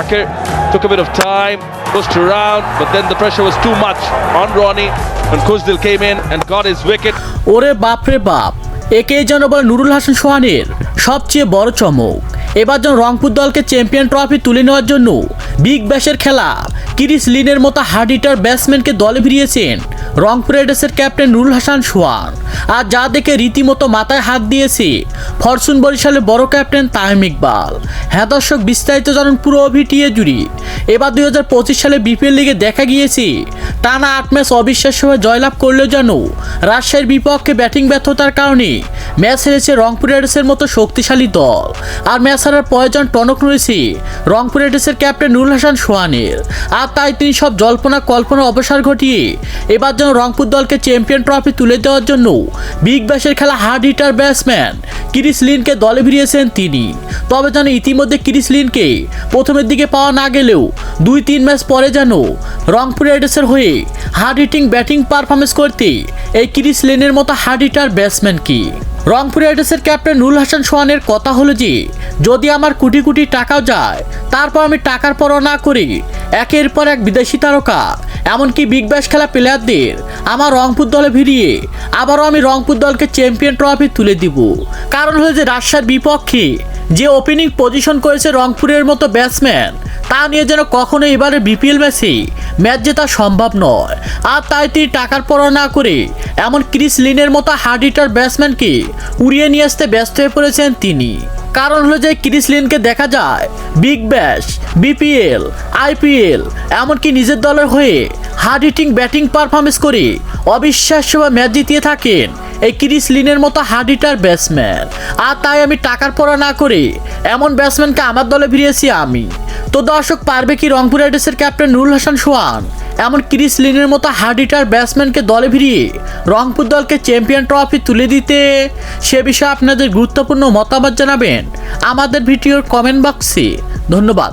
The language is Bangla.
Akir took a bit of time, pushed around, but then the pressure was too much on Ronnie when Kuzdil came in and got his wicket. ওরে বাপরে বাপ, একেই যেন বলে নুরুল হাসান সোহানের সবচেয়ে বড় চমক। এবার যেন রংপুর দলকে চ্যাম্পিয়ন ট্রফি তুলে নেওয়ার জন্য বিগ ব্যাশের খেলা ক্রিস লিনের মতো হার্ড হিটার ব্যাটসম্যানকে দলে ভিড়িয়েছেন রংপুর রাইডার্সের ক্যাপ্টেন নুরুল হাসান সোহান। আর যা দেখে রীতিমতো মাথায় হাত দিয়েছে ফরচুন বরিশালের বড় ক্যাপ্টেন তামিম ইকবাল। হ্যাঁ দর্শক, বিস্তারিত জানুন পুরো ভিডিও জুড়ে। এবার 2025 সালে বিপিএল লিগে দেখা গিয়েছে টানা 8 ম্যাচ অবিশ্বাস্যভাবে জয়লাভ করলেও যেন রাজশাহীর বিপক্ষে ব্যাটিং ব্যর্থতার কারণে ম্যাচ হেরেছে রংপুর রাইডার্সের মতো শক্তিশালী দল। আর ম্যাচ হারার প্রয়োজন টনক রয়েছে রংপুর রাইডার্সের ক্যাপ্টেন নুরুল হাসান সোহানের। আর তাই তিনি সব জল্পনা কল্পনা অবসর ঘটিয়ে এবার যেন রংপুর দলকে চ্যাম্পিয়ন ট্রফি তুলে দেওয়ার জন্য বিগ ব্যাশের খেলা হার্ড হিটার ব্যাটসম্যান ক্রিস লিনকে দলে ভিড়িয়েছেন তিনি। তবে যেন ইতিমধ্যে ক্রিস লিনকে প্রথমের দিকে পাওয়া না গেলেও 2-3 ম্যাচ পরে যেন রংপুর রাইডার্সের হয়ে হার্ড হিটিং ব্যাটিং পারফরমেন্স করতে এই ক্রিস লিনের মতো হার্ড হিটার ব্যাটসম্যান কি। রংপুর রাইডার্সের ক্যাপ্টেন নুরুল হাসান সোহানের কথা হলো যে যদি আমার কোটি কোটি টাকাও যায় তারপর আমি টাকার পরোয়া না করি একের পর এক বিদেশি তারকা এমনকি বিগ ব্যাশ খেলা প্লেয়ারদের আমার রংপুর দলে ভিড়িয়ে আবারও আমি রংপুর দলকে চ্যাম্পিয়ন ট্রফি তুলে দিব। কারণ হলো যে রাজশাহীর বিপক্ষে যে ওপেনিং পজিশন করেছে রংপুরের মতো ব্যাটসম্যান তা নিয়ে যেন কখনো এবারে বিপিএল ম্যাচে ম্যাচ জেতা সম্ভব নয়। আর তাই তিনি টাকার পরোয়া না করে এমন ক্রিস লিনের মতো হার্ড হিটার ব্যাটসম্যানকে উড়িয়ে নিয়ে আসতে ব্যস্ত হয়ে পড়েছেন তিনি। কারণ হলো যে ক্রিস লিনকে দেখা যায় বিগ ব্যাশ, বিপিএল, আইপিএল এমনকি নিজের দলের হয়ে হার্ড হিটিং ব্যাটিং পারফরমেন্স করে অবিশ্বাস্যভাবে ম্যাচ জিতিয়ে থাকেন এই ক্রিস লিনের মতো হার্ড হিটার ব্যাটসম্যান। আর তাই আমি টাকার পরোয়া না করে এমন ব্যাটসম্যানকে আমার দলে ভিড়িয়েছি আমি। তো দর্শক, পারবে কি রংপুর রাইডার্সের ক্যাপ্টেন নুরুল হাসান সোহান এমন ক্রিস লিনের মতো হার্ড হিটার ব্যাটসম্যানকে দলে ভিড়িয়ে রংপুর দলকে চ্যাম্পিয়ন ট্রফি তুলে দিতে? সে বিষয়ে আপনাদের গুরুত্বপূর্ণ মতামত জানাবেন আমাদের ভিডিওর কমেন্ট বক্সে। ধন্যবাদ।